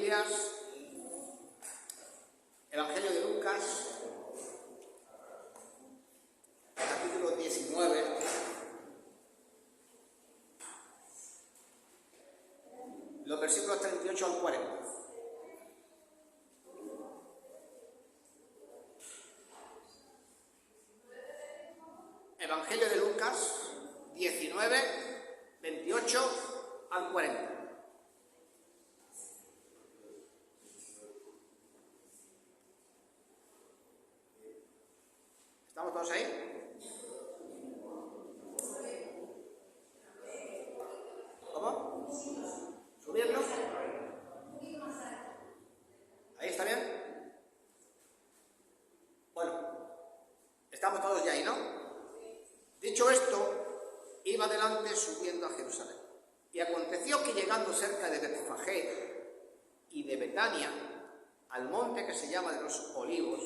Biblias, Evangelio de Lucas, capítulo 19, los versículos 38 al 40. Evangelio de Lucas 19, 28 al 40. ¿Estamos todos ahí? ¿Cómo? ¿Subirlo? ¿Ahí está bien? Bueno, estamos todos ya ahí, ¿no? Dicho esto, iba adelante subiendo a Jerusalén. Y aconteció que llegando cerca de Betfagé y de Betania, al monte que se llama de los Olivos,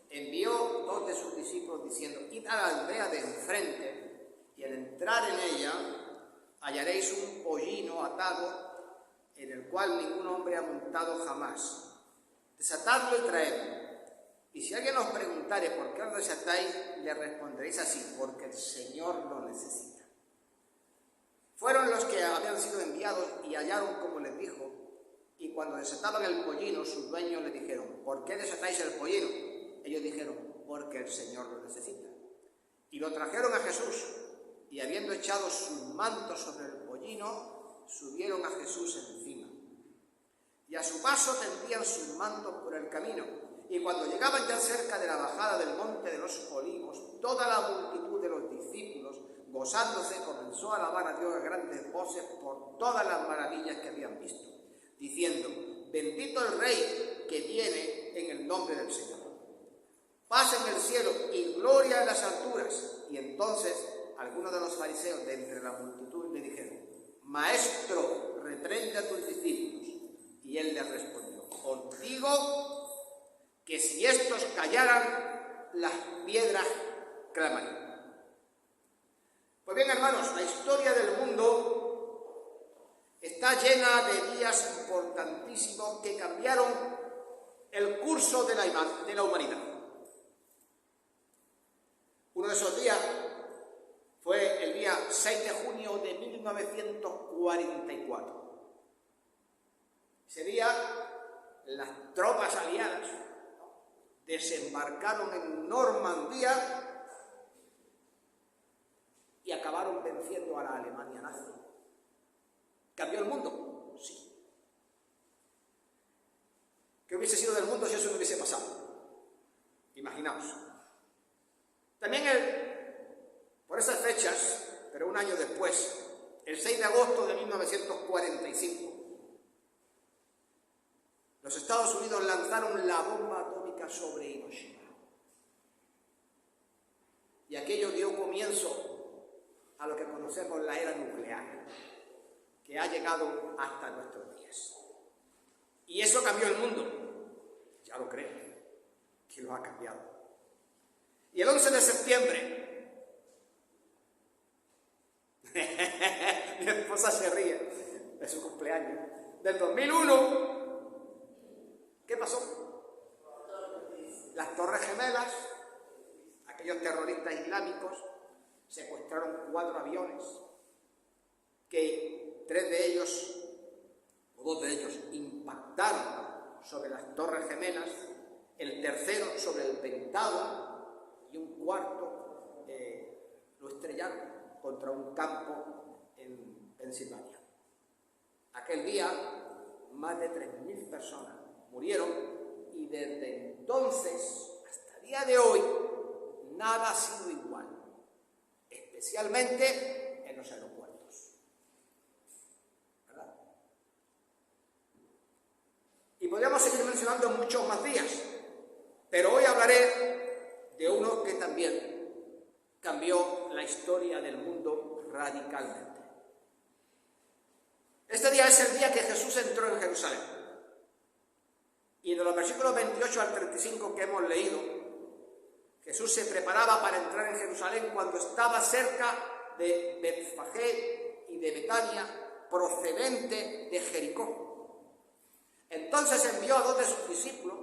envió dos de sus discípulos diciendo: id a la aldea de enfrente, y al entrar en ella hallaréis un pollino atado, en el cual ningún hombre ha montado jamás. Desatadlo y traedlo. Y si alguien os preguntare por qué os desatáis, le responderéis así: porque el Señor lo necesita. Fueron los que habían sido enviados y hallaron como les dijo, y cuando desataban el pollino, sus dueños le dijeron: ¿por qué desatáis el pollino? Ellos dijeron: porque el Señor lo necesita. Y lo trajeron a Jesús, y habiendo echado sus mantos sobre el pollino, subieron a Jesús encima. Y a su paso tendían sus mantos por el camino. Y cuando llegaban ya cerca de la bajada del monte de los Olivos, toda la multitud de los discípulos, gozándose, comenzó a alabar a Dios a grandes voces por todas las maravillas que habían visto, diciendo: bendito el Rey que viene en el nombre del Señor. Paz en el cielo y gloria en las alturas. Y entonces algunos de los fariseos de entre la multitud le dijeron: Maestro, reprende a tus discípulos. Y él les respondió: os digo que si estos callaran, las piedras clamarían. Pues bien, hermanos, la historia del mundo está llena de días importantísimos que cambiaron el curso de la humanidad. Uno de esos días fue el día 6 de junio de 1944. Ese día las tropas aliadas desembarcaron en Normandía y acabaron venciendo a la Alemania nazi. ¿Cambió el mundo? Sí. ¿Qué hubiese sido del mundo si eso no hubiese pasado? Imaginaos. También por esas fechas, pero un año después, el 6 de agosto de 1945, los Estados Unidos lanzaron la bomba atómica sobre Hiroshima. Y aquello dio comienzo a lo que conocemos la era nuclear, que ha llegado hasta nuestros días. Y eso cambió el mundo. Ya lo creo, que lo ha cambiado. Y el 11 de septiembre, mi esposa se ríe de su cumpleaños, del 2001, ¿qué pasó? Las Torres Gemelas, aquellos terroristas islámicos, secuestraron 4 aviones, que 3 de ellos, o 2 de ellos, impactaron sobre las Torres Gemelas, el tercero sobre el Pentágono, y un cuarto lo estrellaron contra un campo en Pensilvania. Aquel día, más de 3.000 personas murieron, y desde entonces hasta el día de hoy nada ha sido igual, especialmente en los aeropuertos, ¿verdad? Y podríamos seguir mencionando muchos más días, pero hoy hablaré de uno que también cambió la historia del mundo radicalmente. Este día es el día que Jesús entró en Jerusalén. Y de los versículos 28 al 35 que hemos leído, Jesús se preparaba para entrar en Jerusalén cuando estaba cerca de Betfagé y de Betania, procedente de Jericó. Entonces envió a 2 de sus discípulos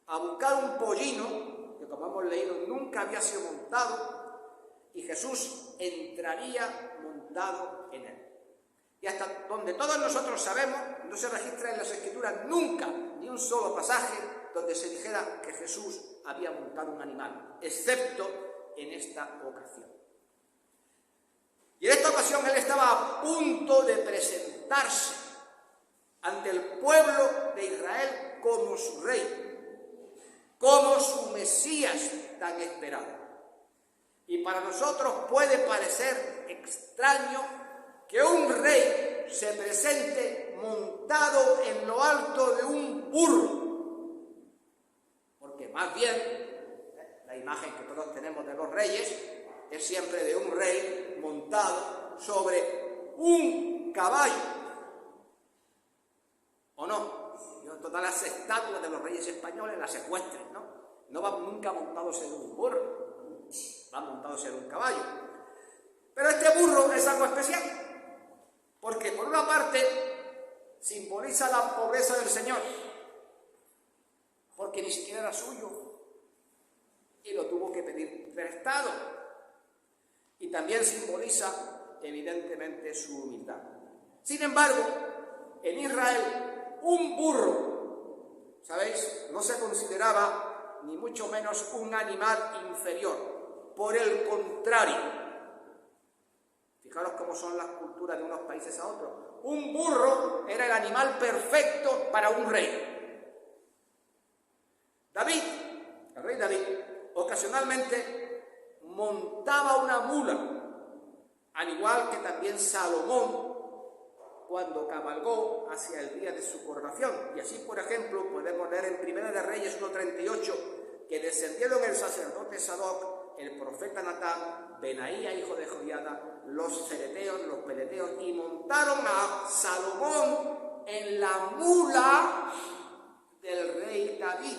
a buscar un pollino, que como hemos leído nunca había sido montado, y Jesús entraría montado en él. Y hasta donde todos nosotros sabemos, no se registra en las Escrituras nunca ni un solo pasaje donde se dijera que Jesús había montado un animal, excepto en esta ocasión. Y en esta ocasión él estaba a punto de presentarse ante el pueblo de Israel como su rey, como su Mesías tan esperado. Y para nosotros puede parecer extraño que un rey se presente montado en lo alto de un burro, porque más bien la imagen que todos tenemos de los reyes es siempre de un rey montado sobre un caballo, ¿o no? Todas las estatuas de los reyes españoles las ecuestres, no van nunca montados en un burro, van montados en un caballo. Pero este burro es algo especial, porque por una parte simboliza la pobreza del Señor, porque ni siquiera era suyo y lo tuvo que pedir prestado. Y también simboliza evidentemente su humildad. Sin embargo, en Israel un burro, ¿sabéis?, no se consideraba ni mucho menos un animal inferior. Por el contrario, fijaros cómo son las culturas de unos países a otros. Un burro era el animal perfecto para un rey. David, el rey David, ocasionalmente montaba una mula, al igual que también Salomón cuando cabalgó hacia el día de su coronación. Y así, por ejemplo, podemos leer en Primera de Reyes 1:38 que descendieron el sacerdote Sadoc, el profeta Natán, Benaía, hijo de Joiada, los cereteos, los peleteos, y montaron a Salomón en la mula del rey David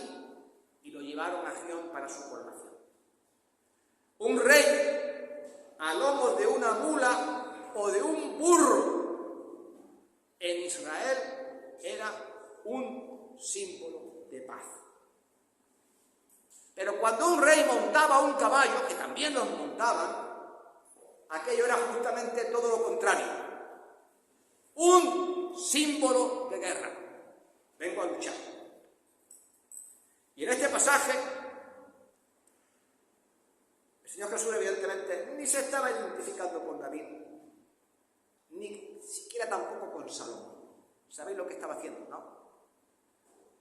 y lo llevaron a Gión para su coronación. Un rey a lomos de una mula o de un burro en Israel era un símbolo de paz. Pero cuando un rey montaba un caballo, que también los montaban, aquello era justamente todo lo contrario. Un símbolo de guerra. Vengo a luchar. Y en este pasaje, el Señor Jesús evidentemente ni se estaba identificando con David, ni siquiera tampoco con Salomón. ¿Sabéis lo que estaba haciendo, no?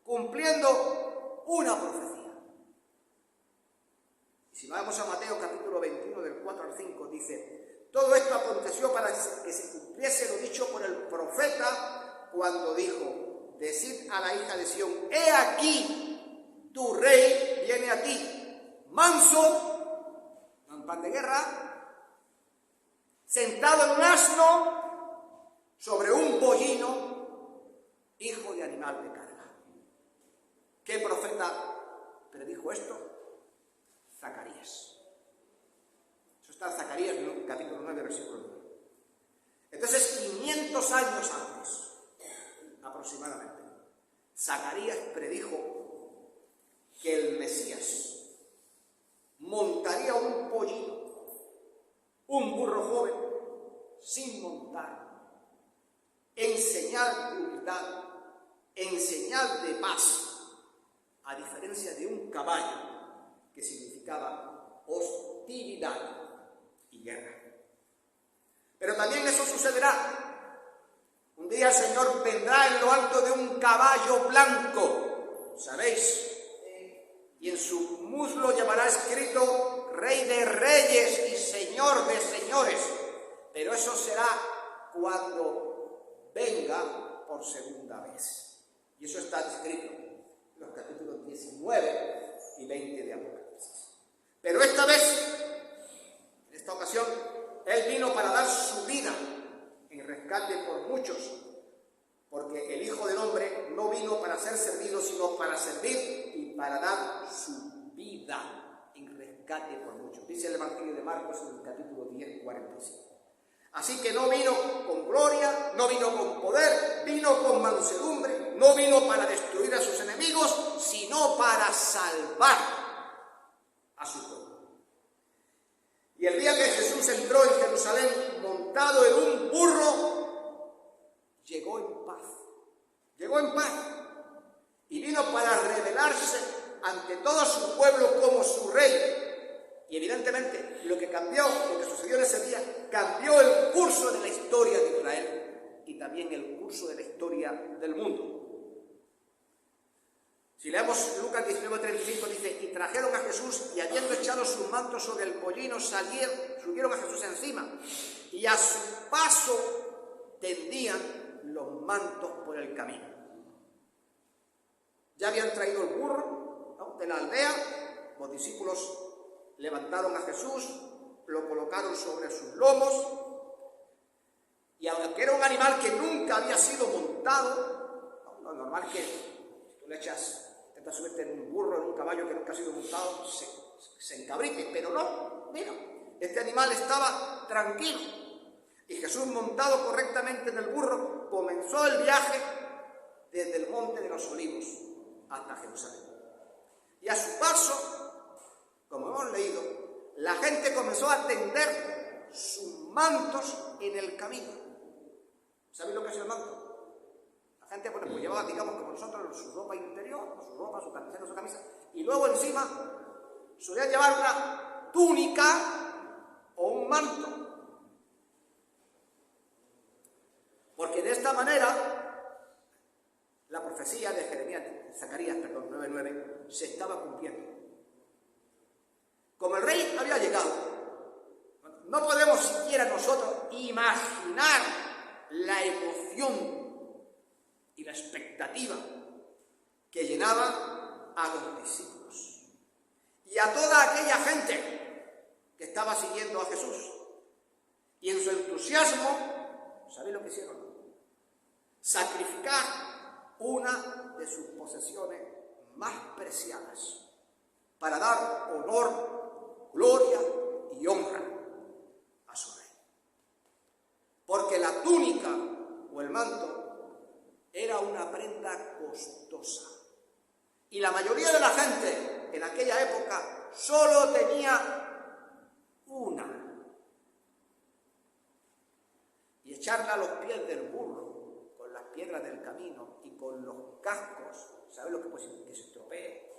Cumpliendo una profecía. Si vamos a Mateo capítulo 21 del 4 al 5, dice: todo esto aconteció para que se cumpliese lo dicho por el profeta cuando dijo: decid a la hija de Sión, he aquí tu rey viene a ti, manso, no en pan de guerra, sentado en un asno, sobre un pollino, hijo de animal de carga. ¿Qué profeta predijo esto? Zacarías. Eso está en Zacarías, capítulo 9, versículo 9. Entonces, 500 años antes, aproximadamente, Zacarías predijo que el Mesías montaría un pollino, un burro joven, sin montar, en señal de humildad, en señal de paz, a diferencia de un caballo, que significaba hostilidad y guerra. Pero también eso sucederá. Un día el Señor vendrá en lo alto de un caballo blanco, ¿sabéis? Y en su muslo llevará escrito Rey de Reyes y Señor de Señores. Pero eso será cuando venga por segunda vez. Y eso está escrito en los capítulos 19 y 20 de Apocalipsis. Pero esta vez, en esta ocasión, Él vino para dar su vida en rescate por muchos, porque el Hijo del Hombre no vino para ser servido, sino para servir y para dar su vida en rescate por muchos. Dice el Evangelio de Marcos en el capítulo 10, 45. Así que no vino con gloria, no vino con poder, vino con mansedumbre, no vino para destruir a sus enemigos, sino para salvar a su pueblo. Y el día que Jesús entró en Jerusalén montado en un burro, llegó en paz. Llegó en paz y vino para revelarse ante todo su pueblo como su rey. Y evidentemente lo que cambió, lo que sucedió en ese día, cambió el curso de la historia de Israel y también el curso de la historia del mundo. Si leemos Lucas 19:35, dice: y trajeron a Jesús, y habiendo echado sus mantos sobre el pollino, subieron a Jesús encima, y a su paso tendían los mantos por el camino. Ya habían traído el burro, ¿no?, de la aldea. Los discípulos levantaron a Jesús, lo colocaron sobre sus lomos, y aunque era un animal que nunca había sido montado, no es normal que si tú le intentas subirte en un burro, en un caballo que nunca ha sido montado, se encabrite, pero no, mira, este animal estaba tranquilo, y Jesús, montado correctamente en el burro, comenzó el viaje desde el Monte de los Olivos hasta Jerusalén. Y a su paso, como hemos leído, la gente comenzó a tender sus mantos en el camino. ¿Sabéis lo que es el manto? La gente pues llevaba, digamos, como nosotros, su ropa interior, su ropa, su camiseta, su camisa, y luego encima solían llevar una túnica o un manto. Porque de esta manera la profecía de Zacarías 9:9 se estaba cumpliendo. Como el rey había llegado, no podemos siquiera nosotros imaginar la emoción y la expectativa que llenaba a los discípulos y a toda aquella gente que estaba siguiendo a Jesús. Y en su entusiasmo, ¿sabéis lo que hicieron? Sacrificar una de sus posesiones más preciadas para dar honor, gloria y honra a su rey. Porque la túnica o el manto era una prenda costosa. Y la mayoría de la gente en aquella época solo tenía una. Y echarla a los pies del burro, con las piedras del camino y con los cascos, ¿sabes lo que puede ser? Que se estropee,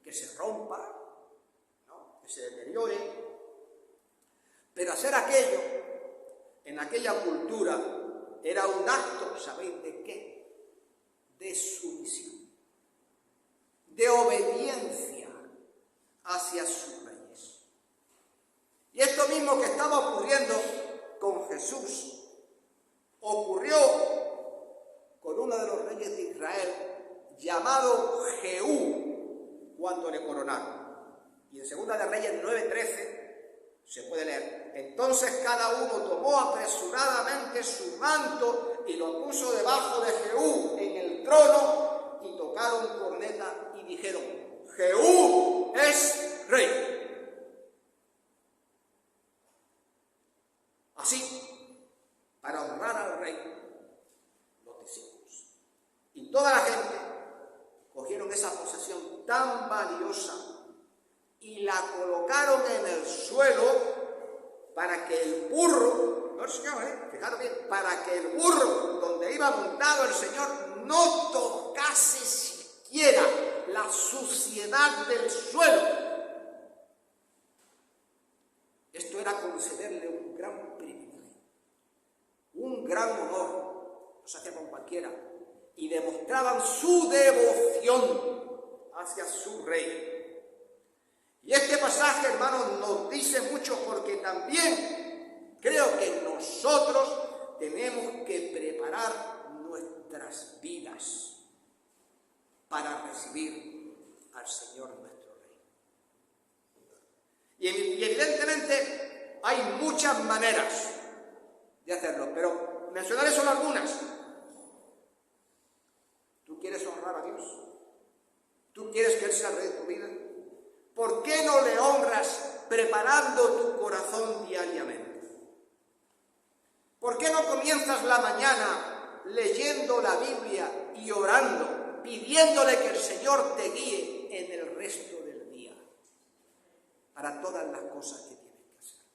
que se rompa, ¿no?, que se deteriore. Pero hacer aquello en aquella cultura era un acto, ¿sabéis de qué? De sumisión, de obediencia hacia sus reyes. Y esto mismo que estaba ocurriendo con Jesús, ocurrió con uno de los reyes de Israel llamado Jehú, cuando le coronaron. Y en Segunda de Reyes 9:13 se puede leer: entonces cada uno tomó apresuradamente su manto y lo puso debajo de Jehú en el trono, y tocaron corneta y dijeron: Jehú es rey. Así, para honrar al rey, los discípulos y toda la gente cogieron esa posesión tan valiosa y la colocaron en el suelo para que el burro, no, Señor, fijaros bien, para que el burro donde iba montado el Señor no tocase siquiera la suciedad del suelo. Esto era concederle un gran privilegio, un gran honor, no se hacía con cualquiera, y demostraban su devoción hacia su rey. Y este pasaje, hermanos, nos dice mucho, porque también creo que nosotros tenemos que preparar nuestras vidas para recibir al Señor nuestro Rey. Y evidentemente hay muchas maneras de hacerlo, pero mencionaré solo algunas. ¿Tú quieres honrar a Dios? ¿Tú quieres que Él sea el Rey de tu vida? ¿Por qué no le honras preparando tu corazón diariamente? ¿Por qué no comienzas la mañana leyendo la Biblia y orando, pidiéndole que el Señor te guíe en el resto del día para todas las cosas que tienes que hacer?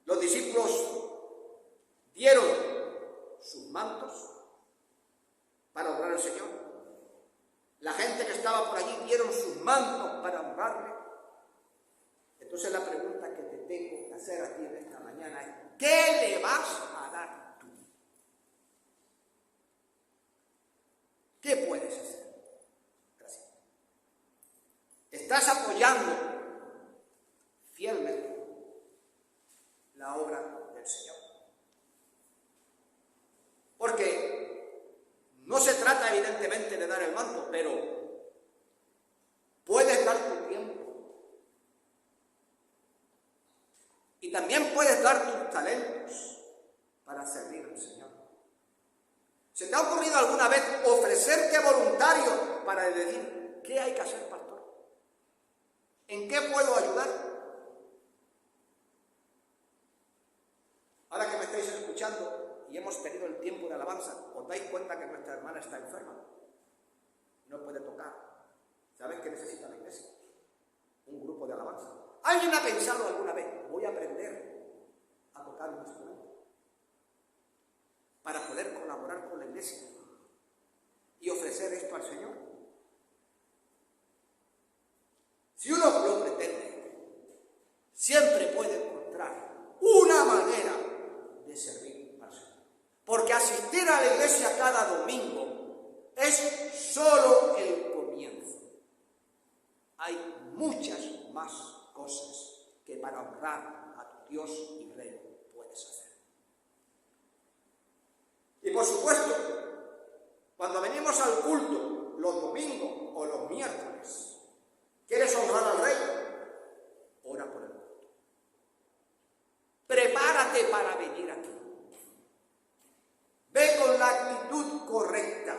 Los discípulos dieron sus mantos para honrar al Señor. La gente que estaba por allí dieron sus mantos para honrarle. Entonces la pregunta que te tengo que hacer a ti en esta mañana es: ¿qué le vas a dar tú? ¿Qué puedes hacer? Gracias. ¿Estás apoyando fielmente la obra del Señor? Porque no se trata evidentemente de dar el manto, pero puedes dar tu tiempo. Y también puedes dar tus talentos para servir al Señor. ¿Se te ha ocurrido alguna vez ofrecerte voluntario para decir: ¿qué hay que hacer, pastor? ¿En qué puedo ayudar? Ahora que me estáis escuchando y hemos tenido el tiempo de alabanza, os dais cuenta que nuestra hermana está enferma. No puede tocar. ¿Sabes qué necesita la iglesia? Un grupo de alabanza. ¿Alguien ha pensado alguna vez: voy a aprender a tocar un instrumento para poder colaborar con la iglesia y ofrecer esto al Señor? Si uno lo pretende, siempre puede encontrar una manera de servir al Señor. Porque asistir a la iglesia cada domingo es solo el comienzo. Hay muchas más cosas que para honrar a tu Dios y Rey puedes hacer. Y por supuesto, cuando venimos al culto los domingos o los miércoles, ¿quieres honrar al Rey? Ora por el culto. Prepárate para venir aquí. Ve con la actitud correcta.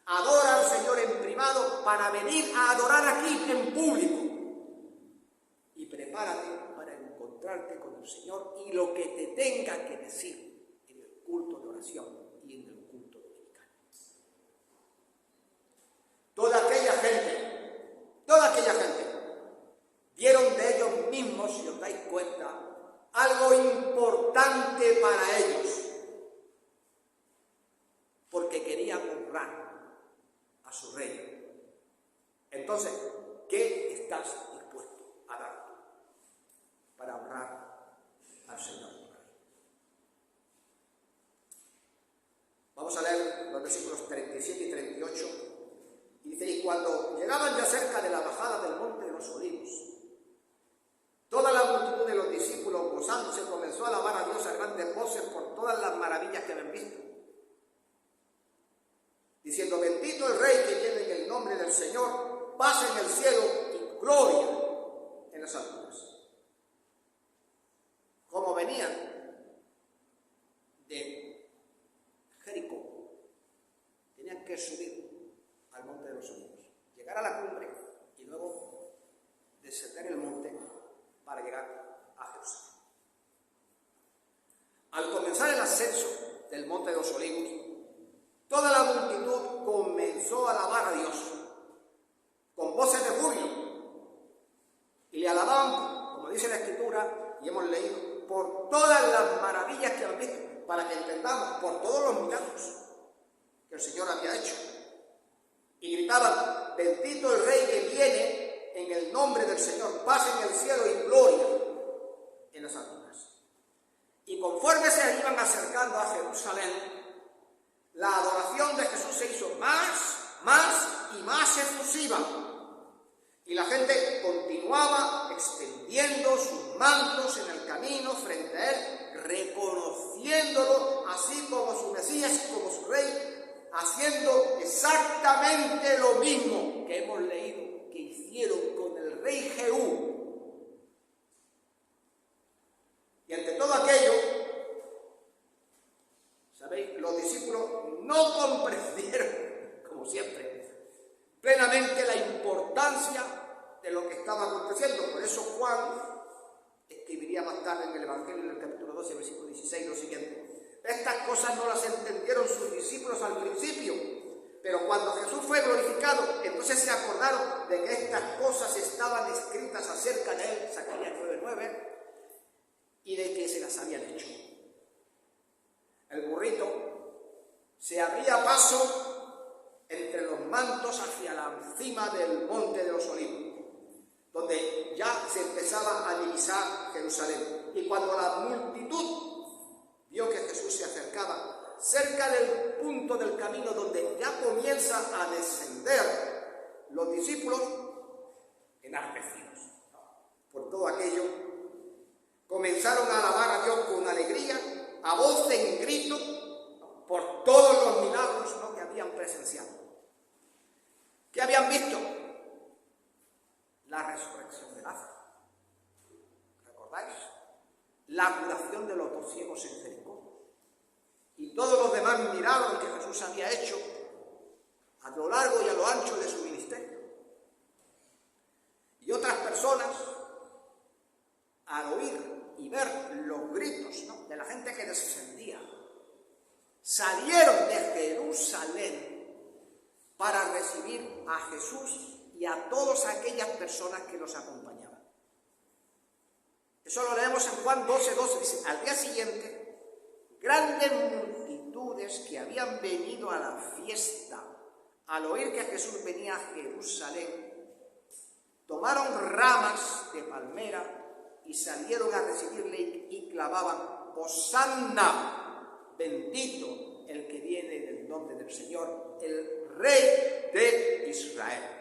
Adora al Señor en privado para venir a adorar aquí en público. Y prepárate para encontrarte con el Señor y lo que te tenga que decir en el culto de oración y en el culto dominical. Toda aquella gente dieron de ellos mismos, si os dais cuenta, algo importante para ellos, porque querían honrar a su Rey. Entonces, ¿qué estás dispuesto a dar para honrar al Señor? Vamos a leer los versículos 37 y 38. Y dice: y cuando llegaban ya cerca de la bajada del monte de los Olivos, toda la multitud de los discípulos, gozándose, comenzó a alabar a Dios a grandes voces por todas las maravillas que habían visto, diciendo: bendito el Rey que viene en el nombre del Señor, paz en el cielo y gloria en las alturas. Como venían de Jericó, tenían que subir al monte de los Olivos, llegar a la cumbre y luego descender el monte para llegar a Jerusalén. Al comenzar el ascenso del monte de los Olivos, toda la multitud comenzó a alabar a Dios con voces de júbilo y le alababan, como dice la Escritura y hemos leído, por todas las maravillas que han visto, para que entendamos, por todos los milagros que el Señor había hecho. Y gritaban: bendito el Rey que viene en el nombre del Señor, paz en el cielo y gloria en las alturas. Y conforme se iban acercando a Jerusalén, la adoración de Jesús se hizo más y más efusiva. Y la gente continuaba extendiendo sus mantos en el camino frente a él, reconociéndolo así como su Mesías y como su Rey, haciendo exactamente lo mismo que hemos leído que hicieron con el rey Jehú. Y ante todo aquello, ¿sabéis? Los discípulos no comprendieron, como siempre, plenamente la importancia de en lo que estaba aconteciendo. Por eso Juan escribiría más tarde en el Evangelio, en el capítulo 12, versículo 16, lo siguiente: estas cosas no las entendieron sus discípulos al principio, pero cuando Jesús fue glorificado, entonces se acordaron de que estas cosas estaban escritas acerca de él, Zacarías 9:9, y de que se las habían hecho. El burrito se abría paso entre los mantos hacia la cima del monte de los Olivos, donde ya se empezaba a divisar Jerusalén. Y cuando la multitud vio que Jesús se acercaba, cerca del punto del camino donde ya comienza a descender, los discípulos, enardecidos por todo aquello, comenzaron a alabar a Dios con alegría, a voz en grito, por todos los milagros, ¿no?, que habían presenciado. ¿Qué habían visto? La resurrección de Lázaro. ¿Recordáis? La curación de los 2 ciegos en Jericó. Y todos los demás milagros que Jesús había hecho a lo largo y a lo ancho de su ministerio. Y otras personas, al oír y ver los gritos, ¿no?, de la gente que descendía, salieron de Jerusalén para recibir a Jesús y a todas aquellas personas que los acompañaban. Eso lo leemos en Juan 12:12. Dice: al día siguiente, grandes multitudes que habían venido a la fiesta, al oír que Jesús venía a Jerusalén, tomaron ramas de palmera y salieron a recibirle y clamaban: Hosanna, bendito el que viene en el nombre del Señor, el Rey de Israel.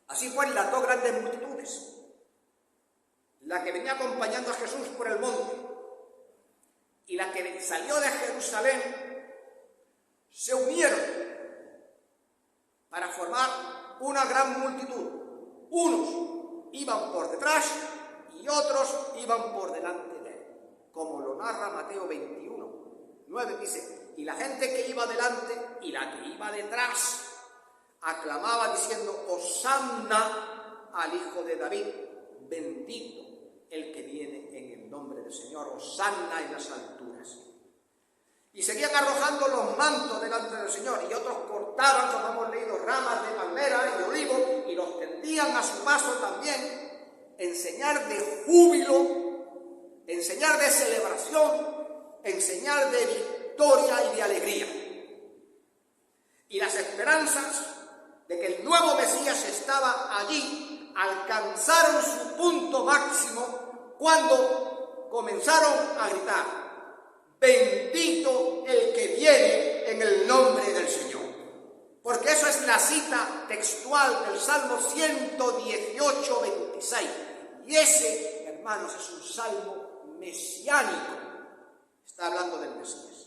Así pues, las 2 grandes multitudes, la que venía acompañando a Jesús por el monte y la que salió de Jerusalén, se unieron para formar una gran multitud. Unos iban por detrás y otros iban por delante de él, como lo narra Mateo 21:9, dice: y la gente que iba delante y la que iba detrás aclamaba diciendo: Hosanna al Hijo de David, bendito el que viene en el nombre del Señor, Hosanna en las alturas. Y seguían arrojando los mantos delante del Señor, y otros cortaban, como hemos leído, ramas de palmera y de olivo, y los tendían a su paso también, en señal de júbilo, en señal de celebración, en señal de victoria y de alegría. Y las esperanzas de que el nuevo Mesías estaba allí alcanzaron su punto máximo cuando comenzaron a gritar: bendito el que viene en el nombre del Señor. Porque eso es la cita textual del Salmo 118:26. Y ese, hermanos, es un salmo mesiánico. Está hablando del Mesías.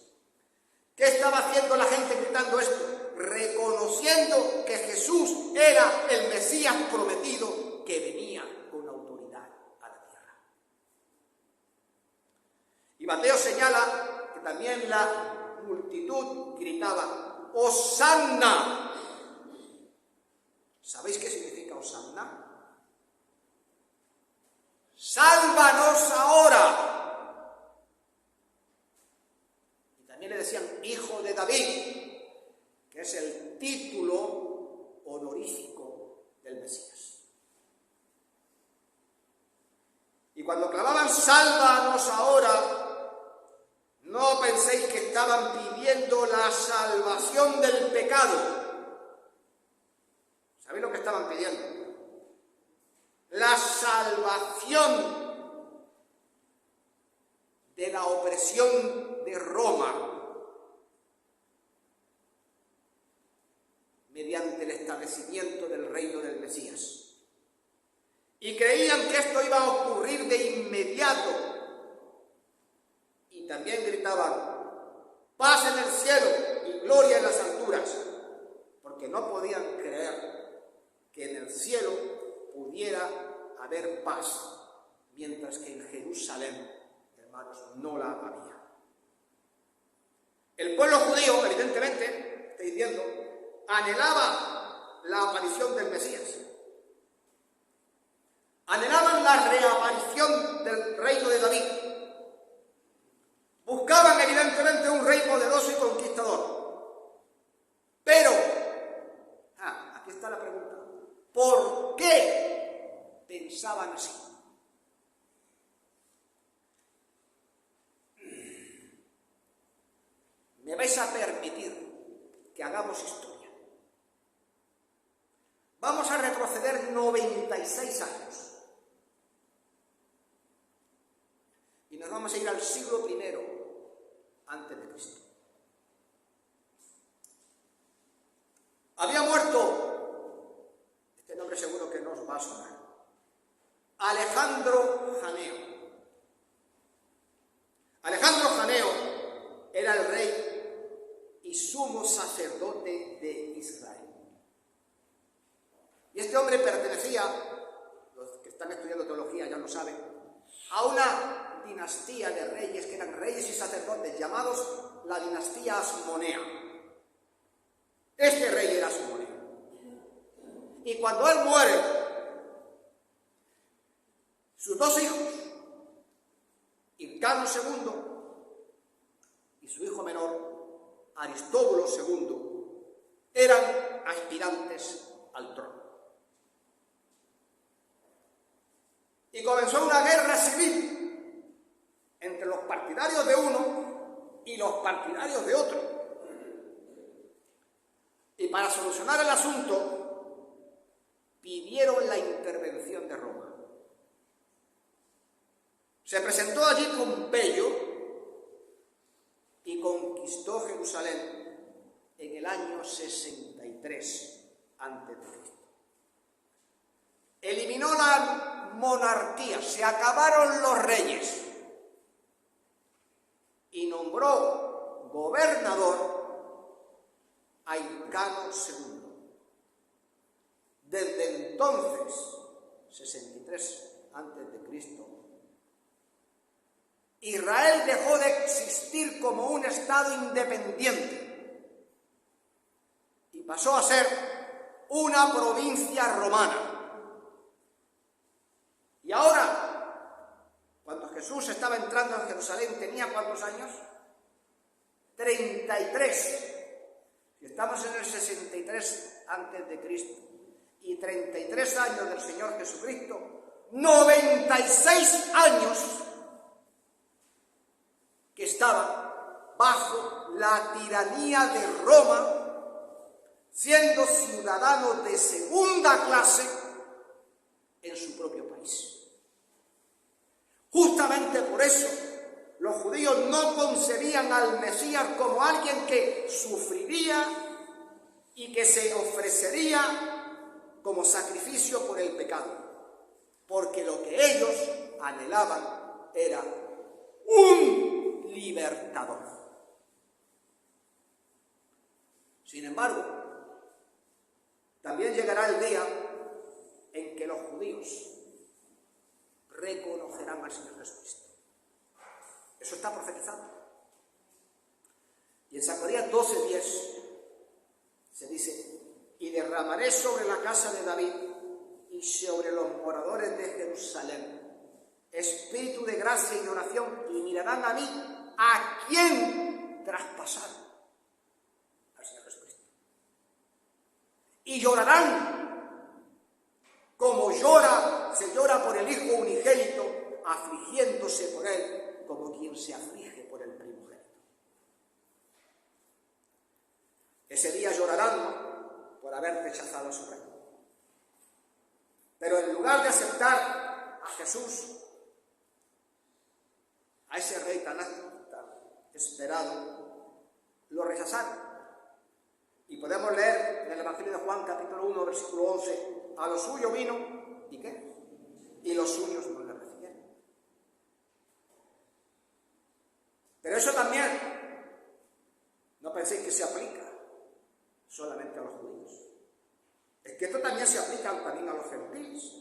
¿Qué estaba haciendo la gente gritando esto? Reconociendo que Jesús era el Mesías prometido que venía con autoridad a la tierra. Y Mateo señala que también la multitud gritaba: ¡Hosanna! ¿Sabéis qué significa Hosanna? ¡Sálvanos ahora! Y también le decían: Hijo de David, que es el título honorífico del Mesías. Y cuando clamaban sálvanos ahora, no penséis que estaban pidiendo la salvación del pecado. ¿Sabéis lo que estaban pidiendo? La salvación de la opresión de Roma, mediante el establecimiento del reino del Mesías. Y creían que esto iba a ocurrir de inmediato. Y también gritaban: paz en el cielo y gloria en las alturas, porque no podían creer que en el cielo pudiera haber paz, mientras que en Jerusalén, hermanos, no la había. El pueblo judío, evidentemente, estáis viendo, anhelaba la aparición del Mesías. Anhelaban la reaparición del reino de David. Buscaban evidentemente un rey poderoso y conquistador. Pero, aquí está la pregunta, ¿por qué pensaban así? Me vais a permitir que hagamos historia. Vamos a retroceder 96 años. Y nos vamos a ir al siglo I antes de Cristo. Había muerto, este nombre seguro que no os va a sonar, Alejandro Janeo. Alejandro Janeo era el rey y sumo sacerdote de Israel. Y este hombre pertenecía, los que están estudiando teología ya lo saben, a una dinastía de reyes que eran reyes y sacerdotes llamados la dinastía Asmonea. Este rey era Asmonea. Y cuando él muere, sus dos hijos, Hircano II y su hijo menor, Aristóbulo II, eran aspirantes al trono. Y comenzó una guerra civil entre los partidarios de uno y los partidarios de otro. Y para solucionar el asunto, pidieron la intervención de Roma. Se presentó allí Pompeyo y conquistó Jerusalén en el año 63 a.C. Eliminó la monarquía, se acabaron los reyes y nombró gobernador a Hircano II. Desde entonces, 63 a.C., Israel dejó de existir como un estado independiente y pasó a ser una provincia romana. Y ahora, cuando Jesús estaba entrando en Jerusalén, ¿tenía cuántos años? 33. Si estamos en el 63 a.C. y 33 años del Señor Jesucristo, 96 años que estaba bajo la tiranía de Roma, siendo ciudadanos de segunda clase en su propio país. Justamente por eso los judíos no concebían al Mesías como alguien que sufriría y que se ofrecería como sacrificio por el pecado, porque lo que ellos anhelaban era un libertador. Sin embargo, también llegará el día en que los judíos reconocerán al Señor Jesucristo. Eso está profetizado. Y en Zacarías 12:10 se dice: y derramaré sobre la casa de David y sobre los moradores de Jerusalén espíritu de gracia y de oración, y mirarán a mí, a quien traspasaron, al Señor Jesucristo. Y llorarán como se llora por el Hijo unigénito, afligiéndose por él como quien se aflige por el primogénito. Ese día llorarán por haber rechazado a su rey. Pero en lugar de aceptar a Jesús, a ese rey tan esperado, lo rechazaron. Y podemos leer en el Evangelio de Juan, capítulo 1, versículo 11, a lo suyo vino, ¿y qué? Y los suyos no le recibieron. Pero eso también, no penséis que se aplica solamente a los judíos. Es que esto también se aplica también a los gentiles.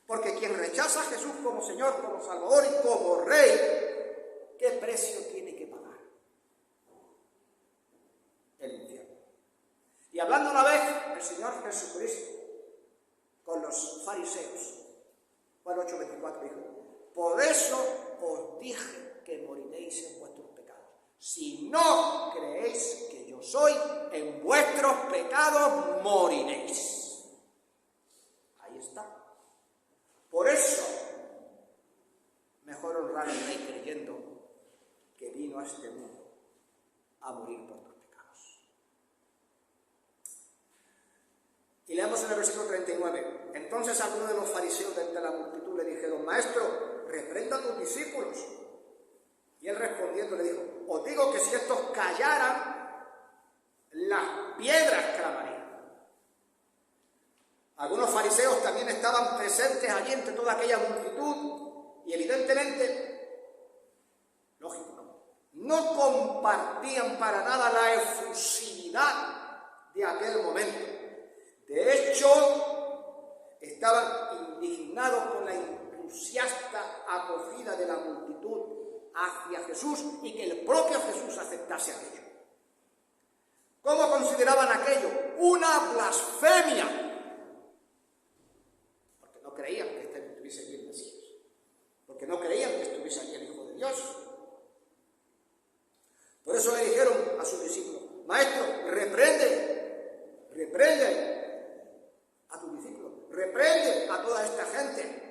Porque quien rechaza a Jesús como Señor, como Salvador y como Rey, ¿qué precio tiene que pagar? El infierno. Y hablando una vez el Señor Jesucristo con los fariseos, Juan 8:24 dijo: por eso os dije que moriréis en vuestros pecados. Si no creéis que yo soy, en vuestros pecados moriréis. Ahí está. Por eso, mejor honrar al Rey creyendo que vino a este mundo a morir por tus pecados. Y leemos en el versículo 39. Entonces algunos de los fariseos de entre la multitud le dijeron: Maestro, reprenda a tus discípulos. Y él respondiendo le dijo: os digo que si estos callaran, las piedras clamarían. Algunos fariseos también estaban presentes allí entre toda aquella multitud y evidentemente, lógico, no compartían para nada la efusividad de aquel momento. De hecho, estaban indignados con la entusiasta acogida de la multitud hacia Jesús y que el propio Jesús aceptase aquello. ¿Cómo consideraban aquello? Una blasfemia. Porque no creían que estuviese aquí el Mesías. Porque no creían que estuviese aquí el Hijo de Dios. Por eso le dijeron a sus discípulos: Maestro, reprende a tus discípulos, reprende a toda esta gente.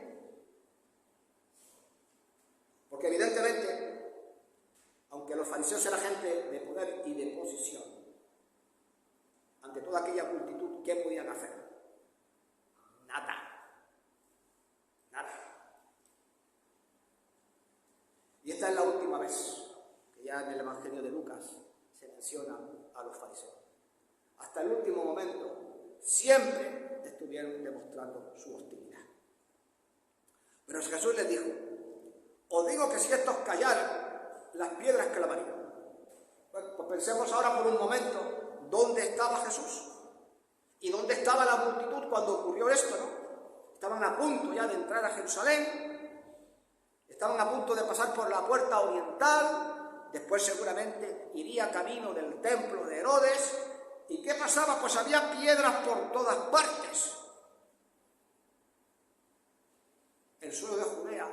Porque evidentemente, aunque los fariseos eran gente de poder y de posición, ante toda aquella multitud, ¿qué podían hacer? Nada. Y esta es la última vez que ya en el Evangelio de Lucas se menciona a los fariseos. Hasta el último momento siempre estuvieron demostrando su hostilidad. Pero Jesús les dijo: os digo que si estos callaran, las piedras clamarían. Bueno, pues pensemos ahora por un momento dónde estaba Jesús y dónde estaba la multitud cuando ocurrió esto, ¿no? Estaban a punto ya de entrar a Jerusalén, estaban a punto de pasar por la puerta oriental, después seguramente iría camino del templo de Herodes. ¿Y qué pasaba? Pues había piedras por todas partes. El suelo de Judea,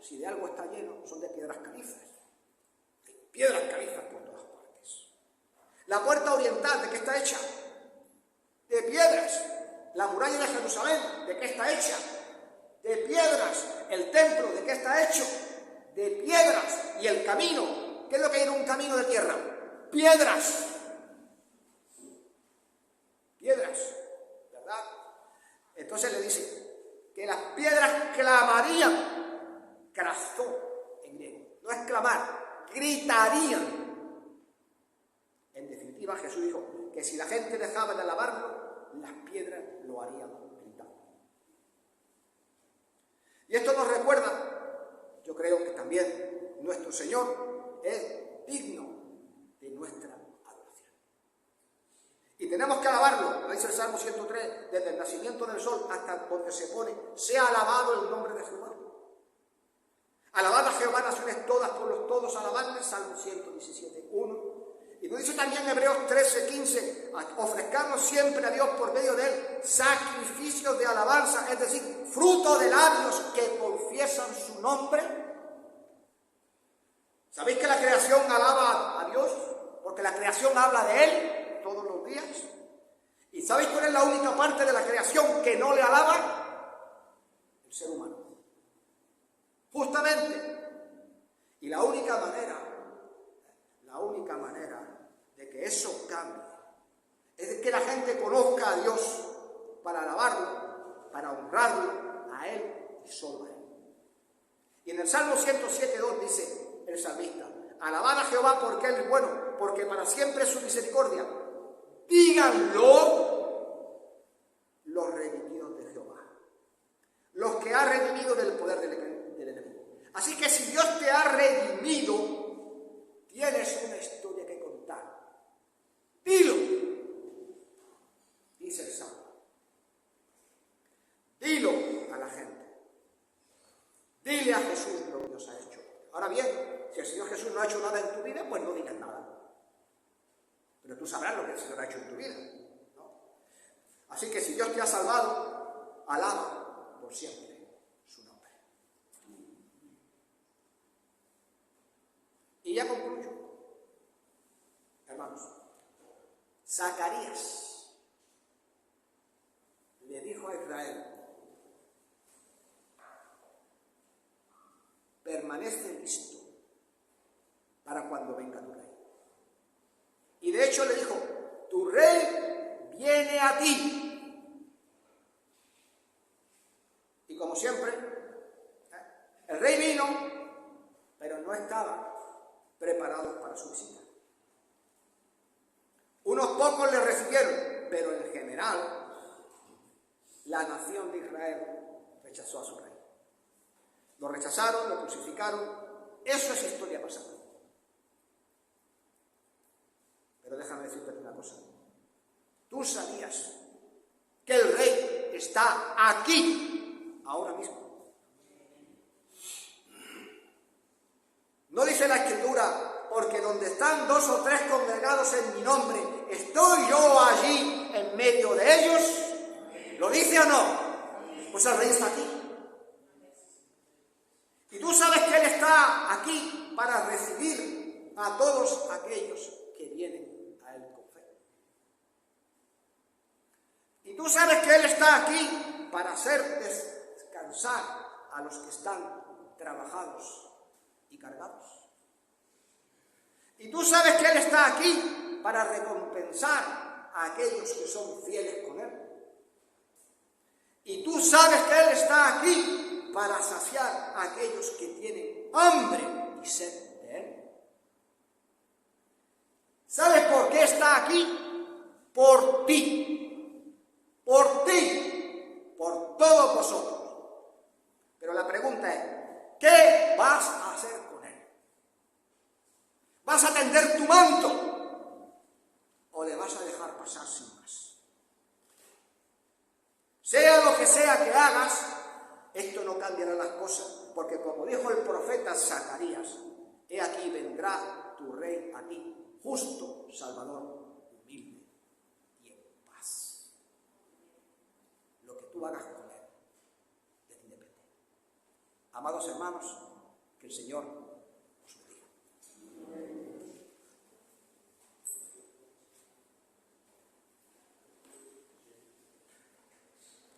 si de algo está lleno, son de piedras calizas. Hay piedras calizas por todas partes. La puerta oriental, ¿de qué está hecha? De piedras. La muralla de Jerusalén, ¿de qué está hecha? De piedras. El templo, ¿de qué está hecho? De piedras. Y el camino, ¿qué es lo que hay en un camino de tierra? Piedras. Piedras, ¿verdad? Entonces le dice que las piedras clamarían. Crazó en griego. No es clamar, gritarían. En definitiva, Jesús dijo que si la gente dejaba de alabarlo, las piedras lo harían gritar. Y esto nos recuerda, yo creo que también nuestro Señor es digno de nuestra adoración. Y tenemos que alabarlo, lo dice el Salmo 103, desde el nacimiento del sol hasta donde se pone: sea alabado el nombre de Jehová. Alabad a Jehová, naciones todas, pueblos todos, alabadle, Salmo 117, 1. Y nos dice también Hebreos 13, 15, ofrezcamos siempre a Dios por medio de él sacrificios de alabanza, es decir, fruto de labios que confiesan su nombre. ¿Sabéis que la creación alaba a Dios? Porque la creación habla de él todos los días. ¿Y sabéis cuál es la única parte de la creación que no le alaba? El ser humano. Justamente. Y la única manera de que eso cambie es que la gente conozca a Dios para alabarlo, para honrarlo a Él y solo a Él. Y en el Salmo 107.2 dice el salmista: alabad a Jehová porque Él es bueno, porque para siempre es su misericordia. Díganlo los redimidos de Jehová, los que ha redimido del poder del enemigo. Así que si Dios te ha redimido, tienes una historia que contar. Dilo, dice el Salmo. Dilo a la gente. Dile a Jesús lo que Dios ha hecho. Ahora bien, si el Señor Jesús no ha hecho nada en tu vida, pues no digas nada. Pero tú sabrás lo que el Señor ha hecho en tu vida, ¿no? Así que si Dios te ha salvado, alaba por siempre su nombre. Y ya concluyo. Hermanos, Zacarías le dijo a Israel: permanece listo para cuando venga tu rey. Y de hecho le dijo: tu rey viene a ti. Y como siempre, el rey vino, pero no estaba preparado para su visita. Unos pocos le recibieron, pero en general la nación de Israel rechazó a su rey. Lo rechazaron, lo crucificaron. Eso es historia pasada. Pero déjame decirte una cosa. ¿Tú sabías que el rey está aquí, ahora mismo? ¿No dice la Escritura: porque donde están 2 o 3 congregados en mi nombre, estoy yo allí en medio de ellos? ¿Lo dice o no? Pues el rey está aquí. Y tú sabes que Él está aquí para recibir a todos aquellos que vienen a Él con fe. Y tú sabes que Él está aquí para hacer descansar a los que están trabajados y cargados. Y tú sabes que Él está aquí para recompensar a aquellos que son fieles con Él. Y tú sabes que Él está aquí para saciar a aquellos que tienen hambre y sed de Él. ¿Sabes por qué está aquí? Por ti. Por ti. Por todos vosotros. Pero la pregunta es: ¿qué vas a hacer con Él? ¿Vas a tender tu manto? ¿O le vas a dejar pasar sin más? Sea lo que sea que hagas, esto no cambiará las cosas, porque como dijo el profeta Zacarías: he aquí vendrá tu rey a ti, justo, salvador, humilde y en paz. Lo que tú hagas con Él, de ti depende. Amados hermanos, que el Señor